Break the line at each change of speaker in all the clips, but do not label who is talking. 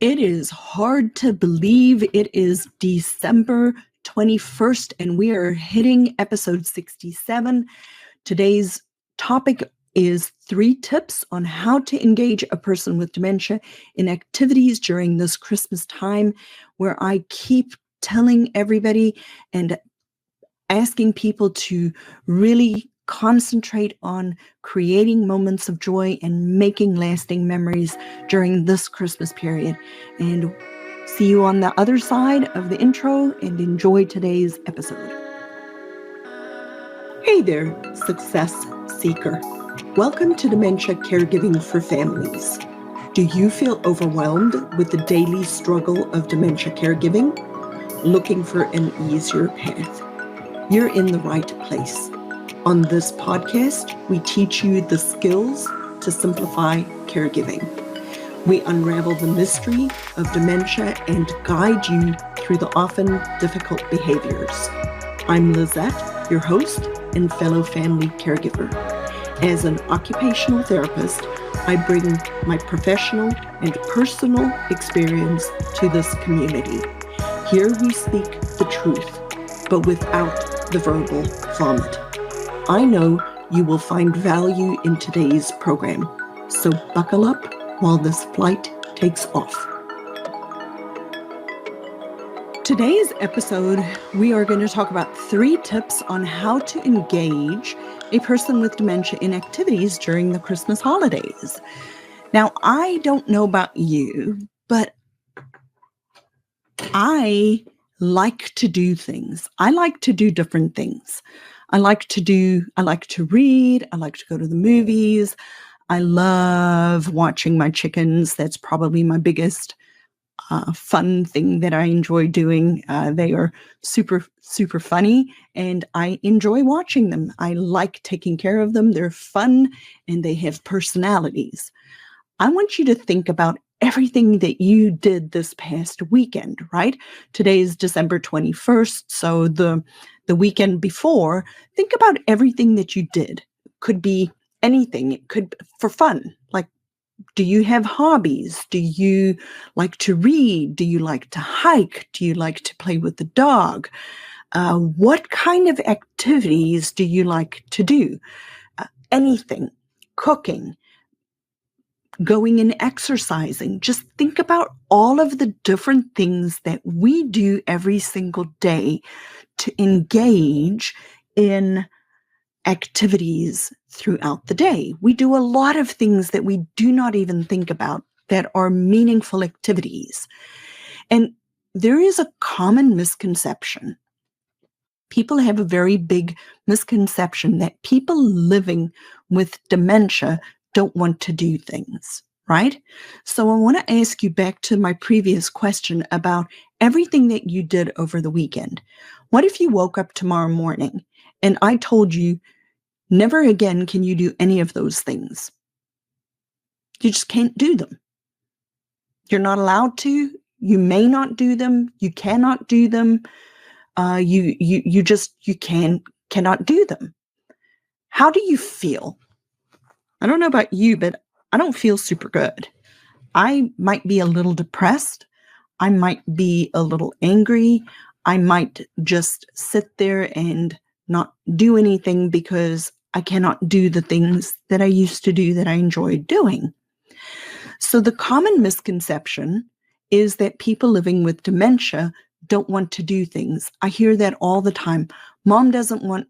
It is hard to believe it is December 21st and we are hitting episode 67. Today's topic is 3 tips on how to engage a person with dementia in activities during this Christmas time, where I keep telling everybody and asking people to really concentrate on creating moments of joy and making lasting memories during this Christmas period. And see you on the other side of the intro and enjoy today's episode. Hey there, success seeker. Welcome to Dementia Caregiving for Families. Do you feel overwhelmed with the daily struggle of dementia caregiving? Looking for an easier path? You're in the right place. On this podcast, we teach you the skills to simplify caregiving. We unravel the mystery of dementia and guide you through the often difficult behaviors. I'm Lizette, your host and fellow family caregiver. As an occupational therapist, I bring my professional and personal experience to this community. Here we speak the truth, but without the verbal vomit. I know you will find value in today's program, so buckle up while this flight takes off. Today's episode, we are going to talk about 3 tips on how to engage a person with dementia in activities during the Christmas holidays. Now, I don't know about you, but I like to do things. I like to do different things. I like to read. I like to go to the movies. I love watching my chickens. That's probably my biggest fun thing that I enjoy doing. They are super, super funny, and I enjoy watching them. I like taking care of them. They're fun, and they have personalities. I want you to think about everything that you did this past weekend, right? Today is December 21st, so the weekend before, think about everything that you did. It could be anything. It could be for fun. Like, do you have hobbies? Do you like to read? Do you like to hike? Do you like to play with the dog? What kind of activities do you like to do? Anything. Cooking. Going and exercising. Just think about all of the different things that we do every single day to engage in activities throughout the day. We do a lot of things that we do not even think about that are meaningful activities. And there is a common misconception. People have a very big misconception that people living with dementia don't want to do things, right? So I want to ask you back to my previous question about everything that you did over the weekend. What if you woke up tomorrow morning and I told you, never again can you do any of those things? You just can't do them. You're not allowed to. You may not do them. You cannot do them. You cannot do them. How do you feel? I don't know about you, but I don't feel super good. I might be a little depressed. I might be a little angry. I might just sit there and not do anything because I cannot do the things that I used to do that I enjoyed doing. So the common misconception is that people living with dementia don't want to do things. I hear that all the time. Mom doesn't want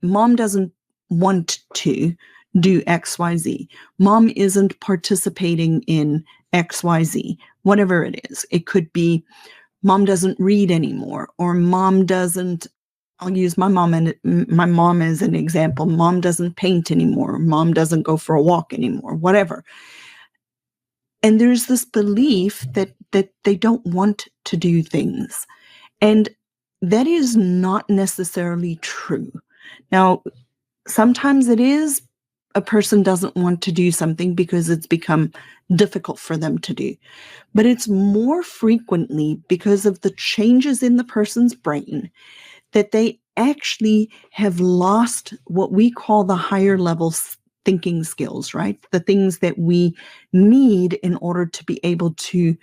to do XYZ. Mom isn't participating in XYZ, whatever it is. It could be mom doesn't read anymore, or mom doesn't, I'll use my mom as an example. Mom doesn't paint anymore. Mom doesn't go for a walk anymore, whatever. And there's this belief that they don't want to do things. And that is not necessarily true. Now, sometimes it is a person doesn't want to do something because it's become difficult for them to do. But it's more frequently because of the changes in the person's brain that they actually have lost what we call the higher level thinking skills, right? The things that we need in order to be able to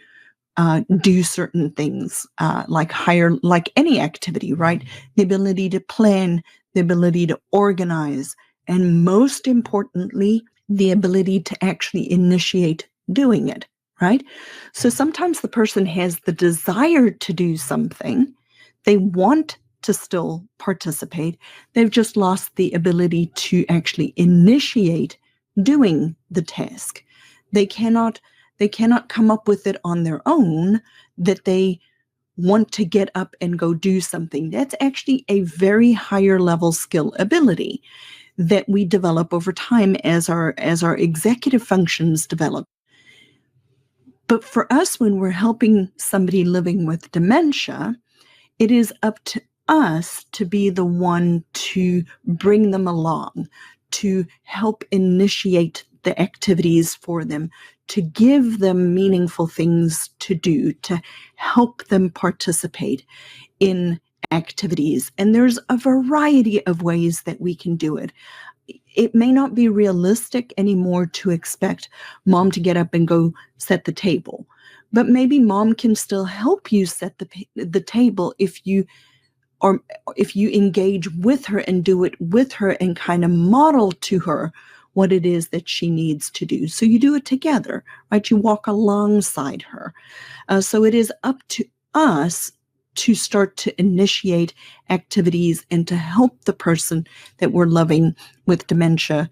do certain things, like any activity, right? The ability to plan, the ability to organize, and most importantly, the ability to actually initiate doing it, right? So sometimes the person has the desire to do something, they want to still participate, they've just lost the ability to actually initiate doing the task. They cannot come up with it on their own that they want to get up and go do something. That's actually a very higher level skill ability that we develop over time as our executive functions develop. But for us, when we're helping somebody living with dementia, it is up to us to be the one to bring them along, to help initiate the activities for them, to give them meaningful things to do, to help them participate in activities. And there's a variety of ways that we can do it. It may not be realistic anymore to expect mom to get up and go set the table, but maybe mom can still help you set the table if you engage with her and do it with her and kind of model to her what it is that she needs to do. So you do it together, right? You walk alongside her. So it is up to us to start to initiate activities and to help the person that we're loving with dementia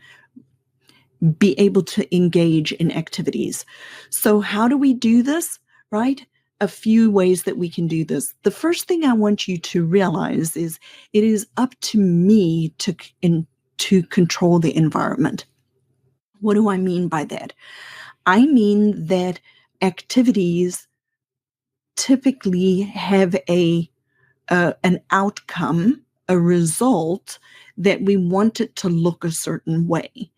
be able to engage in activities. So how do we do this, right? A few ways that we can do this. The first thing I want you to realize is it is up to me to control the environment. What do I mean by that? I mean that activities typically have an outcome, a result that we want it to look a certain way.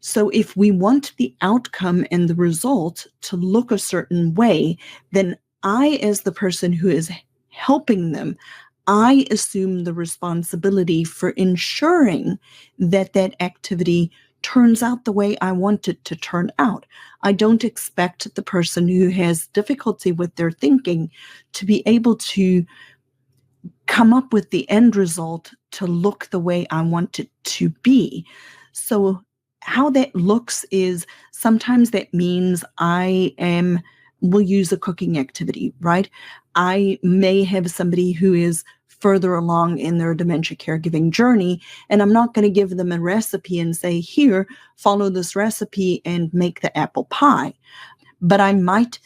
So if we want the outcome and the result to look a certain way, then I, as the person who is helping them, I assume the responsibility for ensuring that that activity turns out the way I want it to turn out. I don't expect the person who has difficulty with their thinking to be able to come up with the end result to look the way I want it to be. So how that looks is sometimes that means we'll use a cooking activity, right? I may have somebody who is further along in their dementia caregiving journey, and I'm not going to give them a recipe and say, here, follow this recipe and make the apple pie. But I might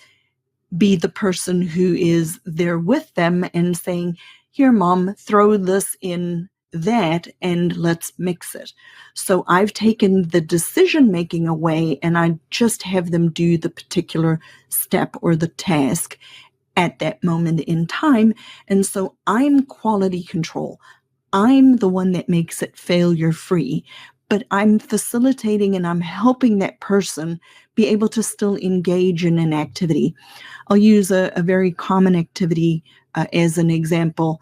be the person who is there with them and saying, here, mom, throw this in that and let's mix it. So I've taken the decision making away and I just have them do the particular step or the task at that moment in time. And so I'm quality control. I'm the one that makes it failure free, but I'm facilitating and I'm helping that person be able to still engage in an activity. I'll use a very common activity as an example.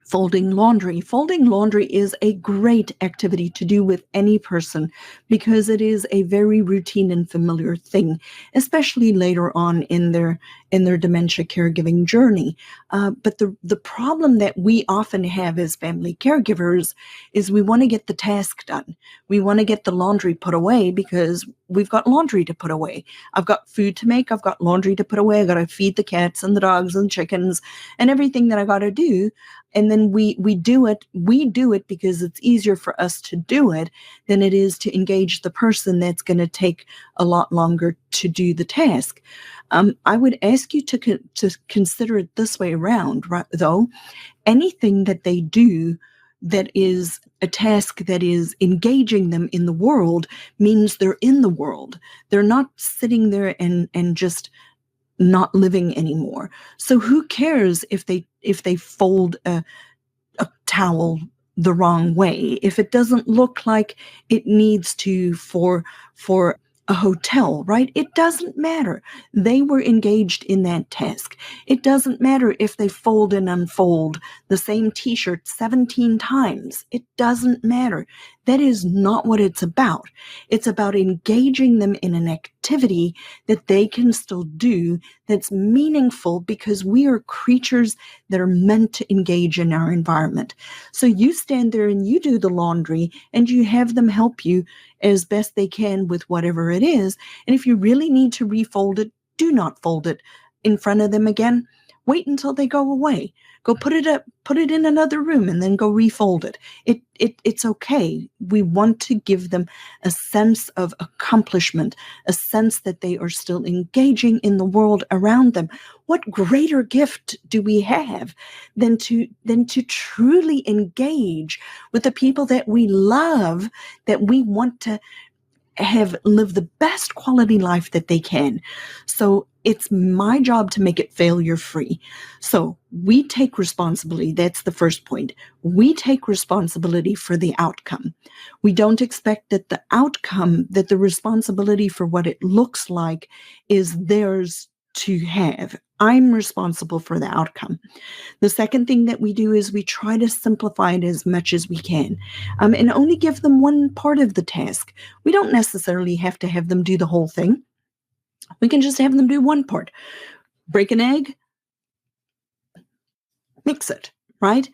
Folding laundry. Folding laundry is a great activity to do with any person because it is a very routine and familiar thing, especially later on in their dementia caregiving journey. But the problem that we often have as family caregivers is we want to get the task done. We want to get the laundry put away because we've got laundry to put away. I've got food to make. I've got laundry to put away. I got to feed the cats and the dogs and chickens and everything that I got to do. And then we do it. We do it because it's easier for us to do it than it is to engage the person that's going to take a lot longer to do the task. I would ask you to consider it this way around, right, though. Anything that they do that is a task that is engaging them in the world means they're in the world. They're not sitting there and just not living anymore. So who cares if they fold a towel the wrong way, if it doesn't look like it needs to for a hotel, right? It doesn't matter. They were engaged in that task. It doesn't matter if they fold and unfold the same t-shirt 17 times. It doesn't matter. That is not what it's about. It's about engaging them in an activity that they can still do that's meaningful, because we are creatures that are meant to engage in our environment. So you stand there and you do the laundry and you have them help you as best they can with whatever it is. And if you really need to refold it, do not fold it in front of them again. Wait until they go away. Go put it in another room, and then go refold it. It's okay. We want to give them a sense of accomplishment, a sense that they are still engaging in the world around them. What greater gift do we have than to truly engage with the people that we love, that we want to have live the best quality life that they can. So it's my job to make it failure free. So we take responsibility. That's the first point. We take responsibility for the outcome. We don't expect that the outcome, that the responsibility for what it looks like is theirs to have. I'm responsible for the outcome. The second thing that we do is we try to simplify it as much as we can, and only give them one part of the task. We don't necessarily have to have them do the whole thing. We can just have them do one part. Break an egg, mix it, right?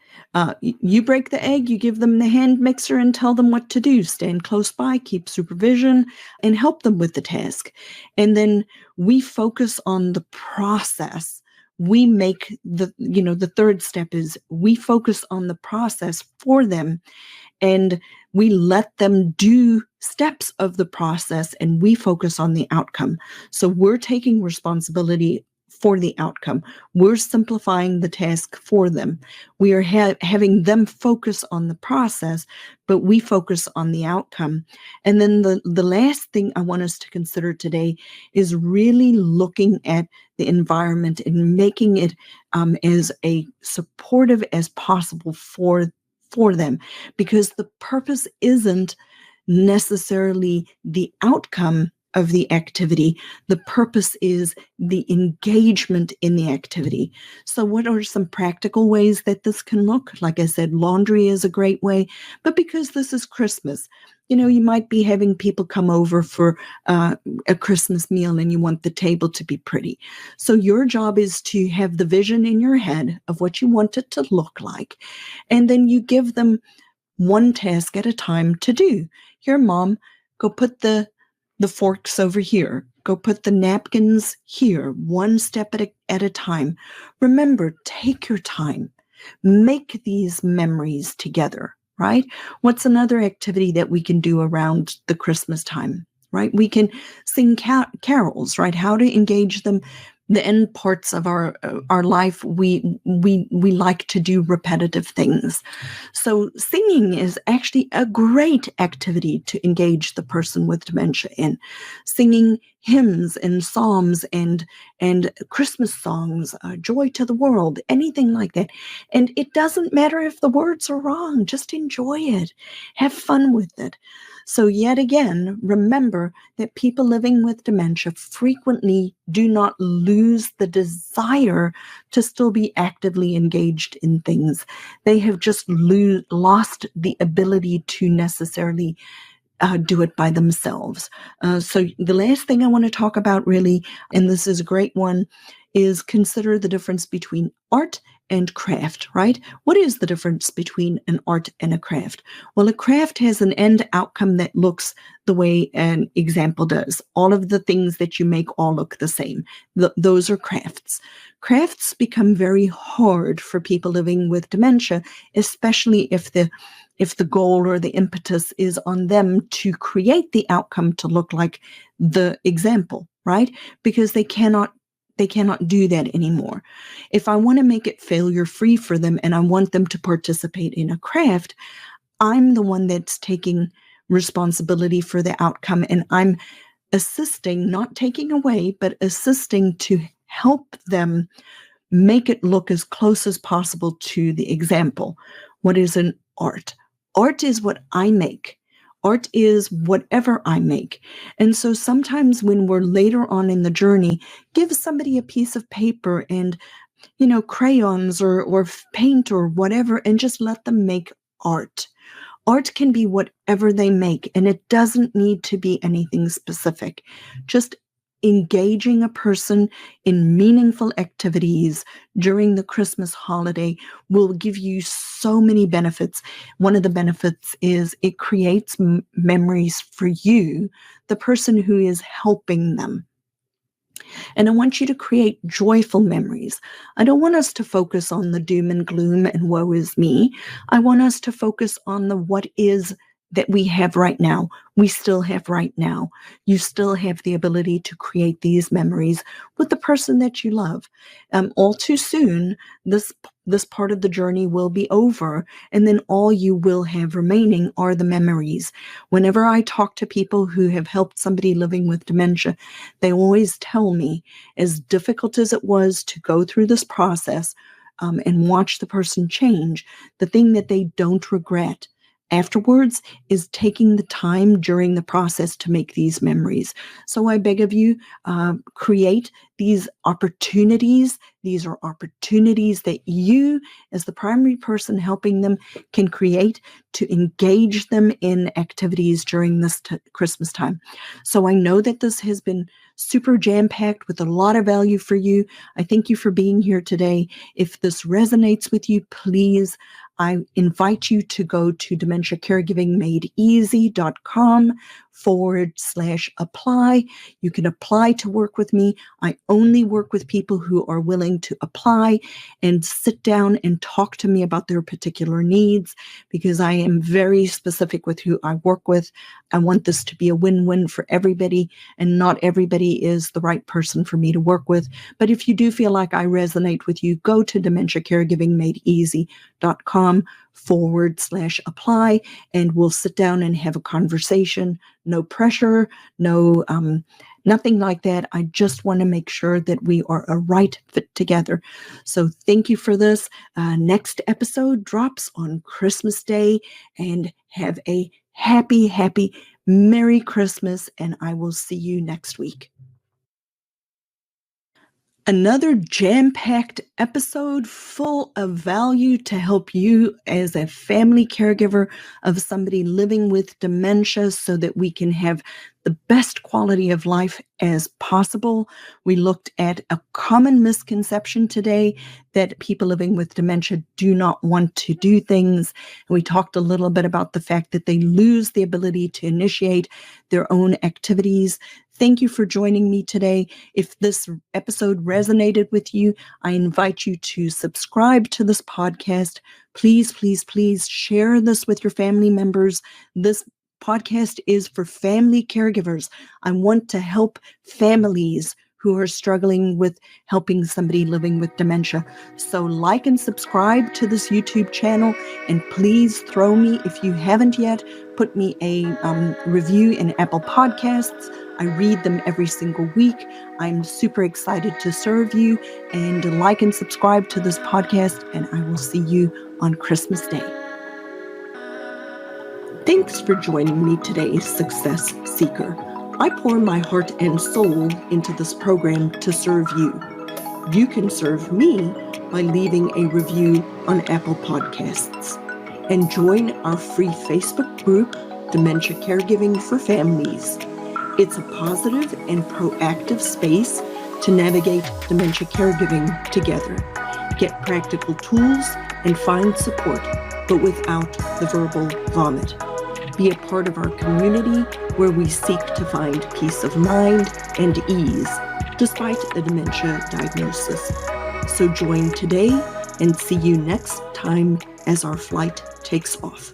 You break the egg, you give them the hand mixer and tell them what to do. Stand close by, keep supervision, and help them with the task. And then we focus on the process. We make the third step is we focus on the process for them, and we let them do steps of the process, and we focus on the outcome. So we're taking responsibility for the outcome. We're simplifying the task for them. We are having them focus on the process, but we focus on the outcome. And then the last thing I want us to consider today is really looking at the environment and making it as a supportive as possible for them, because the purpose isn't necessarily the outcome of the activity. The purpose is the engagement in the activity. So what are some practical ways that this can look? Like I said, laundry is a great way, but because this is Christmas, you might be having people come over for a Christmas meal, and you want the table to be pretty. So your job is to have the vision in your head of what you want it to look like. And then you give them one task at a time to do. Here, Mom, go put the forks over here. Go put the napkins here, one step at a time. Remember, take your time. Make these memories together, right? What's another activity that we can do around the Christmas time, right? We can sing carols, right? How to engage them. The end parts of our life, we like to do repetitive things. So singing is actually a great activity to engage the person with dementia in. Singing hymns and psalms and Christmas songs, Joy to the World, anything like that. And it doesn't matter if the words are wrong, just enjoy it. Have fun with it. So yet again, remember that people living with dementia frequently do not lose the desire to still be actively engaged in things. They have just lost the ability to necessarily do it by themselves. So the last thing I want to talk about really, and this is a great one, is consider the difference between art and craft, right? What is the difference between an art and a craft? Well, a craft has an end outcome that looks the way an example does. All of the things that you make all look the same. Those are crafts. Crafts become very hard for people living with dementia, especially if the goal or the impetus is on them to create the outcome to look like the example, right? Because they cannot do that anymore. If I want to make it failure-free for them and I want them to participate in a craft, I'm the one that's taking responsibility for the outcome, and I'm assisting, not taking away, but assisting to help them make it look as close as possible to the example. What is an art? Art is what I make. Art is whatever I make. And so sometimes when we're later on in the journey, give somebody a piece of paper and, crayons or paint or whatever, and just let them make art. Art can be whatever they make, and it doesn't need to be anything specific. Just engaging a person in meaningful activities during the Christmas holiday will give you so many benefits. One of the benefits is it creates memories for you, the person who is helping them. And I want you to create joyful memories. I don't want us to focus on the doom and gloom and woe is me. I want us to focus on the what is that we have right now. We still have right now. You still have the ability to create these memories with the person that you love. All too soon, this part of the journey will be over, and then all you will have remaining are the memories. Whenever I talk to people who have helped somebody living with dementia, they always tell me, as difficult as it was to go through this process and watch the person change, the thing that they don't regret afterwards is taking the time during the process to make these memories. So I beg of you, create these opportunities. These are opportunities that you, as the primary person helping them, can create to engage them in activities during this Christmas time. So I know that this has been super jam-packed with a lot of value for you. I thank you for being here today. If this resonates with you, please, I invite you to go to dementiacaregivingmadeeasy.com/apply. You can apply to work with me. I only work with people who are willing to apply and sit down and talk to me about their particular needs, because I am very specific with who I work with. I want this to be a win-win for everybody, and not everybody is the right person for me to work with. But if you do feel like I resonate with you, go to dementiacaregivingmadeeasy.com/apply, and we'll sit down and have a conversation. No pressure, no nothing like that. I just want to make sure that we are a right fit together. So thank you for this. Next episode drops on Christmas Day, and have a happy, happy, Merry Christmas, and I will see you next week. Another jam-packed episode full of value to help you as a family caregiver of somebody living with dementia, so that we can have the best quality of life as possible. We looked at a common misconception today, that people living with dementia do not want to do things. And we talked a little bit about the fact that they lose the ability to initiate their own activities. Thank you for joining me today. If this episode resonated with you, I invite you to subscribe to this podcast. Please, please, please share this with your family members. This podcast is for family caregivers. I want to help families who are struggling with helping somebody living with dementia. So like and subscribe to this YouTube channel, and please throw me, if you haven't yet, put me a review in Apple Podcasts. I read them every single week. I'm super excited to serve you, and like and subscribe to this podcast, and I will see you on Christmas Day. Thanks for joining me today, Success Seeker. I pour my heart and soul into this program to serve you. You can serve me by leaving a review on Apple Podcasts, and join our free Facebook group, Dementia Caregiving for Families. It's a positive and proactive space to navigate dementia caregiving together. Get practical tools and find support, but without the verbal vomit. Be a part of our community, where we seek to find peace of mind and ease despite a dementia diagnosis. So join today, and see you next time as our flight takes off.